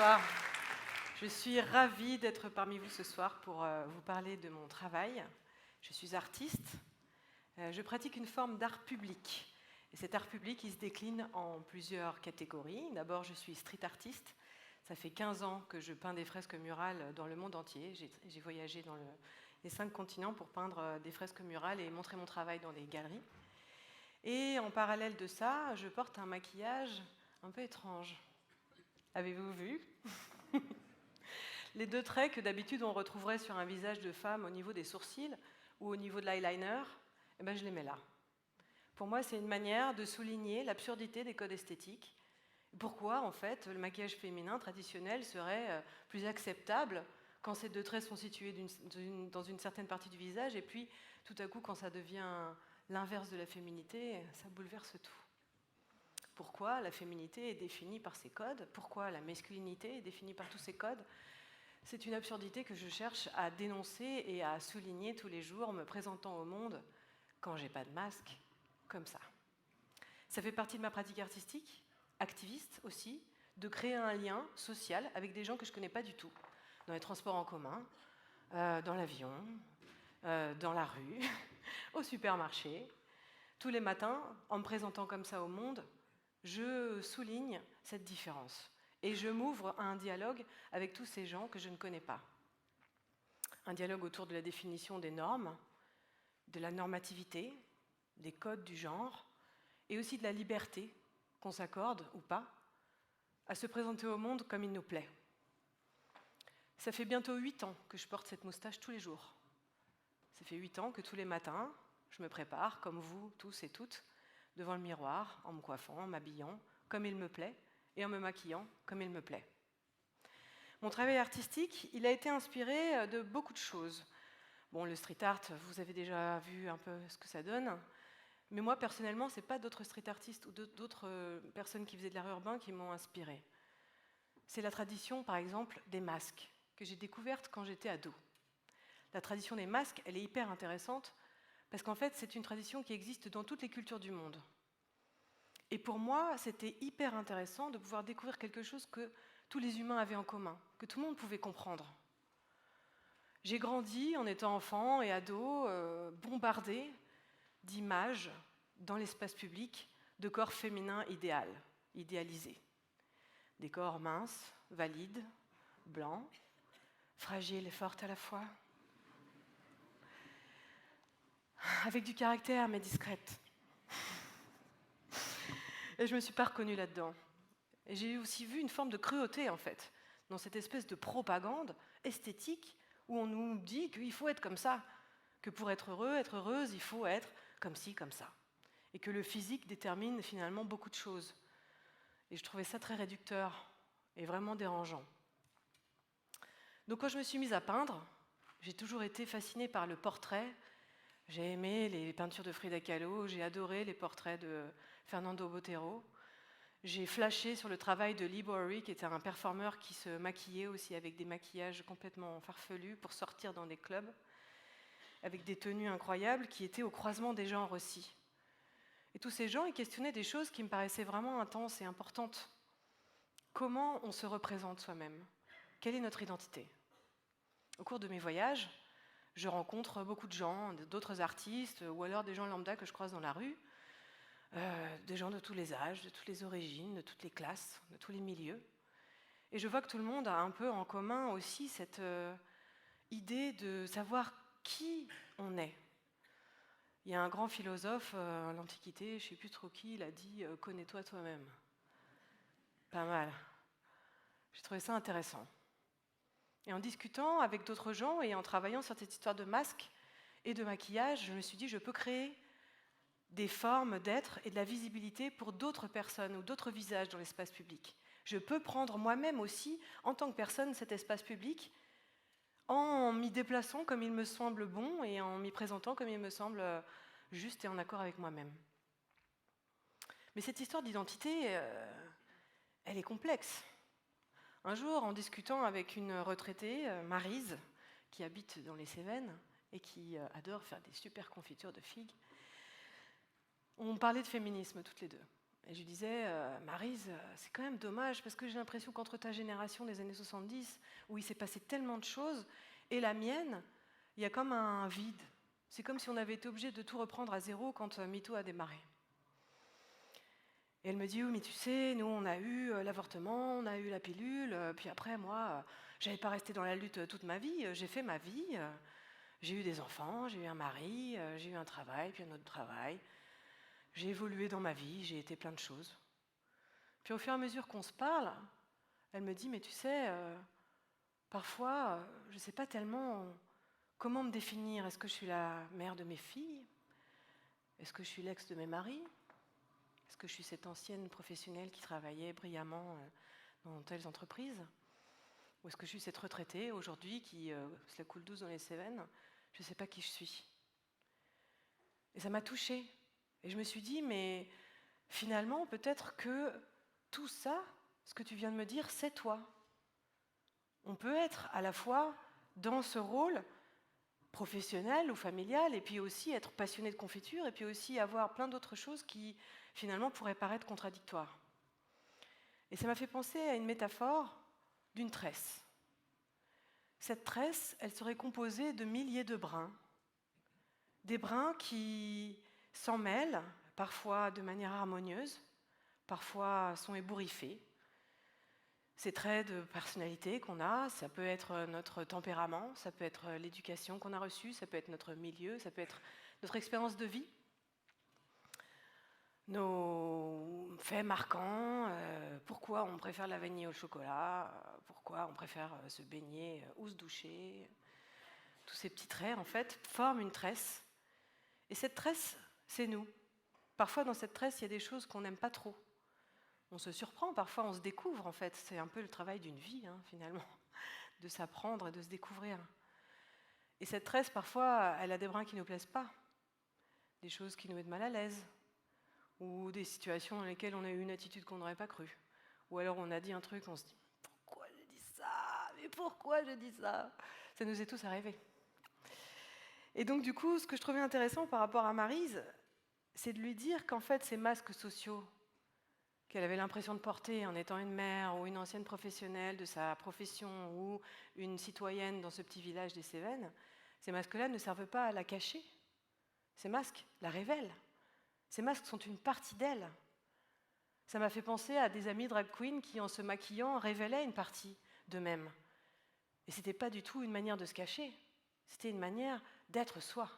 bonsoir. Je suis ravie d'être parmi vous ce soir pour vous parler de mon travail. Je suis artiste. Je pratique une forme d'art public. Et cet art public, il se décline en plusieurs catégories. D'abord, je suis street artiste. Ça fait 15 ans que je peins des fresques murales dans le monde entier. J'ai voyagé dans les 5 continents pour peindre des fresques murales et montrer mon travail dans des galeries. Et en parallèle de ça, je porte un maquillage un peu étrange. Avez-vous vu? Les deux traits que d'habitude on retrouverait sur un visage de femme au niveau des sourcils ou au niveau de l'eyeliner, eh ben je les mets là. Pour moi, c'est une manière de souligner l'absurdité des codes esthétiques. Pourquoi, en fait, le maquillage féminin traditionnel serait plus acceptable quand ces deux traits sont situés dans une certaine partie du visage, et puis, tout à coup, quand ça devient l'inverse de la féminité, ça bouleverse tout. Pourquoi la féminité est définie par ces codes? Pourquoi la masculinité est définie par tous ces codes? C'est une absurdité que je cherche à dénoncer et à souligner tous les jours, me présentant au monde, quand j'ai pas de masque, comme ça. Ça fait partie de ma pratique artistique, activiste aussi, de créer un lien social avec des gens que je connais pas du tout, dans les transports en commun, dans l'avion, dans la rue, au supermarché. Tous les matins, en me présentant comme ça au monde, je souligne cette différence et je m'ouvre à un dialogue avec tous ces gens que je ne connais pas. Un dialogue autour de la définition des normes, de la normativité, des codes du genre et aussi de la liberté qu'on s'accorde ou pas à se présenter au monde comme il nous plaît. Ça fait bientôt 8 ans que je porte cette moustache tous les jours. Ça fait 8 ans que tous les matins, je me prépare, comme vous tous et toutes, devant le miroir, en me coiffant, en m'habillant, comme il me plaît, et en me maquillant, comme il me plaît. Mon travail artistique, il a été inspiré de beaucoup de choses. Bon, le street art, vous avez déjà vu un peu ce que ça donne, mais moi, personnellement, ce n'est pas d'autres street artistes ou d'autres personnes qui faisaient de l'art urbain qui m'ont inspiré. C'est la tradition, par exemple, des masques, que j'ai découverte quand j'étais ado. La tradition des masques, elle est hyper intéressante, parce qu'en fait, c'est une tradition qui existe dans toutes les cultures du monde. Et pour moi, c'était hyper intéressant de pouvoir découvrir quelque chose que tous les humains avaient en commun, que tout le monde pouvait comprendre. J'ai grandi en étant enfant et ado, bombardée d'images dans l'espace public de corps féminins idéalisés. Des corps minces, valides, blancs, fragiles et fortes à la fois, avec du caractère mais discrète. Et je ne me suis pas reconnue là-dedans. Et j'ai aussi vu une forme de cruauté, en fait, dans cette espèce de propagande esthétique où on nous dit qu'il faut être comme ça, que pour être heureux, être heureuse, il faut être comme ci, comme ça. Et que le physique détermine finalement beaucoup de choses. Et je trouvais ça très réducteur et vraiment dérangeant. Donc quand je me suis mise à peindre, j'ai toujours été fascinée par le portrait. J'ai aimé les peintures de Frida Kahlo, j'ai adoré les portraits de Fernando Botero. J'ai flashé sur le travail de Lee Bowery, qui était un performeur qui se maquillait aussi avec des maquillages complètement farfelus pour sortir dans des clubs, avec des tenues incroyables qui étaient au croisement des genres aussi. Et tous ces gens, ils questionnaient des choses qui me paraissaient vraiment intenses et importantes. Comment on se représente soi-même? Quelle est notre identité? Au cours de mes voyages, je rencontre beaucoup de gens, d'autres artistes, ou alors des gens lambda que je croise dans la rue, des gens de tous les âges, de toutes les origines, de toutes les classes, de tous les milieux. Et je vois que tout le monde a un peu en commun aussi cette idée de savoir qui on est. Il y a un grand philosophe à l'Antiquité, je ne sais plus trop qui, il a dit « connais-toi toi-même ». Pas mal. J'ai trouvé ça intéressant. Et en discutant avec d'autres gens et en travaillant sur cette histoire de masque et de maquillage, je me suis dit je peux créer des formes d'être et de la visibilité pour d'autres personnes ou d'autres visages dans l'espace public. Je peux prendre moi-même aussi, en tant que personne, cet espace public en m'y déplaçant comme il me semble bon et en m'y présentant comme il me semble juste et en accord avec moi-même. Mais cette histoire d'identité, elle est complexe. Un jour, en discutant avec une retraitée, Maryse, qui habite dans les Cévennes et qui adore faire des super confitures de figues, on parlait de féminisme toutes les deux. Et je lui disais, Maryse, c'est quand même dommage, parce que j'ai l'impression qu'entre ta génération des années 70, où il s'est passé tellement de choses, et la mienne, il y a comme un vide. C'est comme si on avait été obligé de tout reprendre à zéro quand MeToo a démarré. Et elle me dit, oui, mais tu sais, nous, on a eu l'avortement, on a eu la pilule, puis après, moi, j'avais pas resté dans la lutte toute ma vie, j'ai fait ma vie, j'ai eu des enfants, j'ai eu un mari, j'ai eu un travail, puis un autre travail. J'ai évolué dans ma vie, j'ai été plein de choses. Puis au fur et à mesure qu'on se parle, elle me dit, mais tu sais, parfois, je ne sais pas tellement comment me définir. Est-ce que je suis la mère de mes filles? Est-ce que je suis l'ex de mes maris? Est-ce que je suis cette ancienne professionnelle qui travaillait brillamment dans telles entreprises? Ou est-ce que je suis cette retraitée aujourd'hui qui se la coule douce dans les Cévennes? Je ne sais pas qui je suis. Et ça m'a touchée. Et je me suis dit, mais finalement, peut-être que tout ça, ce que tu viens de me dire, c'est toi. On peut être à la fois dans ce rôle professionnel ou familial, et puis aussi être passionné de confiture, et puis aussi avoir plein d'autres choses qui, finalement, pourraient paraître contradictoires. Et ça m'a fait penser à une métaphore d'une tresse. Cette tresse, elle serait composée de milliers de brins. Des brins qui s'en mêlent, parfois de manière harmonieuse, parfois sont ébouriffés. Ces traits de personnalité qu'on a, ça peut être notre tempérament, ça peut être l'éducation qu'on a reçue, ça peut être notre milieu, ça peut être notre expérience de vie, nos faits marquants, pourquoi on préfère la vanille au chocolat, pourquoi on préfère se baigner ou se doucher. Tous ces petits traits, en fait, forment une tresse. Et cette tresse, c'est nous. Parfois, dans cette tresse, il y a des choses qu'on n'aime pas trop. On se surprend, parfois on se découvre, en fait. C'est un peu le travail d'une vie, finalement, de s'apprendre et de se découvrir. Et cette tresse, parfois, elle a des brins qui ne nous plaisent pas, des choses qui nous mettent mal à l'aise, ou des situations dans lesquelles on a eu une attitude qu'on n'aurait pas crue. Ou alors on a dit un truc, on se dit « Pourquoi je dis ça? Mais pourquoi je dis ça ?» Ça nous est tous arrivé. Et donc, du coup, ce que je trouvais intéressant par rapport à Maryse, c'est de lui dire qu'en fait, ces masques sociaux qu'elle avait l'impression de porter en étant une mère ou une ancienne professionnelle de sa profession ou une citoyenne dans ce petit village des Cévennes, ces masques-là ne servent pas à la cacher. Ces masques la révèlent. Ces masques sont une partie d'elle. Ça m'a fait penser à des amis drag queens qui, en se maquillant, révélaient une partie d'eux-mêmes. Et ce n'était pas du tout une manière de se cacher, c'était une manière d'être soi.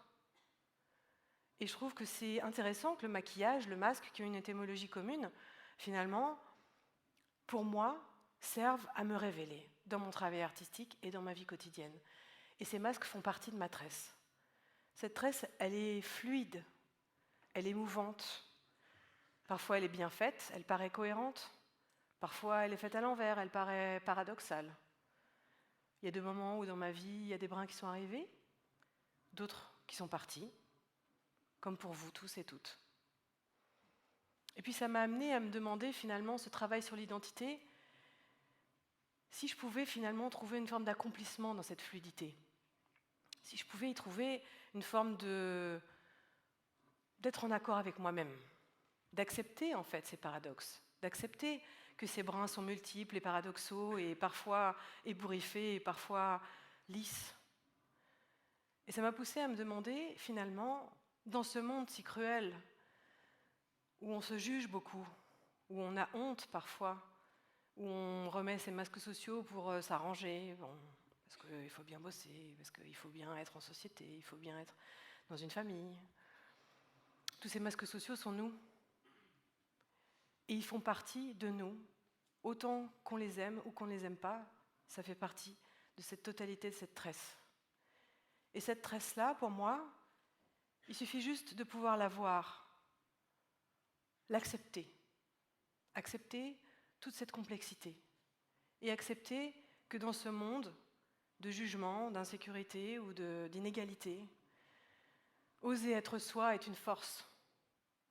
Et je trouve que c'est intéressant que le maquillage, le masque, qui ont une étymologie commune, finalement, pour moi, servent à me révéler dans mon travail artistique et dans ma vie quotidienne. Et ces masques font partie de ma tresse. Cette tresse, elle est fluide, elle est mouvante. Parfois, elle est bien faite, elle paraît cohérente. Parfois, elle est faite à l'envers, elle paraît paradoxale. Il y a des moments où dans ma vie, il y a des brins qui sont arrivés, d'autres qui sont partis, comme pour vous tous et toutes. Et puis ça m'a amené à me demander finalement ce travail sur l'identité, si je pouvais finalement trouver une forme d'accomplissement dans cette fluidité, si je pouvais y trouver une forme d'être en accord avec moi-même, d'accepter en fait ces paradoxes, d'accepter que ces brins sont multiples et paradoxaux et parfois ébouriffés et parfois lisses. Et ça m'a poussé à me demander finalement, dans ce monde si cruel, où on se juge beaucoup, où on a honte parfois, où on remet ses masques sociaux pour s'arranger, parce qu'il faut bien bosser, parce qu'il faut bien être en société, il faut bien être dans une famille. Tous ces masques sociaux sont nous. Et ils font partie de nous, autant qu'on les aime ou qu'on ne les aime pas, ça fait partie de cette totalité, de cette tresse. Et cette tresse-là, pour moi, il suffit juste de pouvoir la voir, l'accepter, accepter toute cette complexité et accepter que dans ce monde de jugement, d'insécurité ou d'inégalité, oser être soi est une force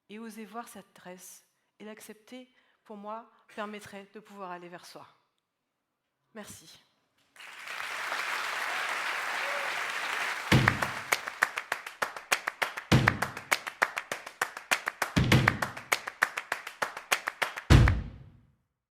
et oser voir cette tresse et l'accepter, pour moi, permettrait de pouvoir aller vers soi. Merci.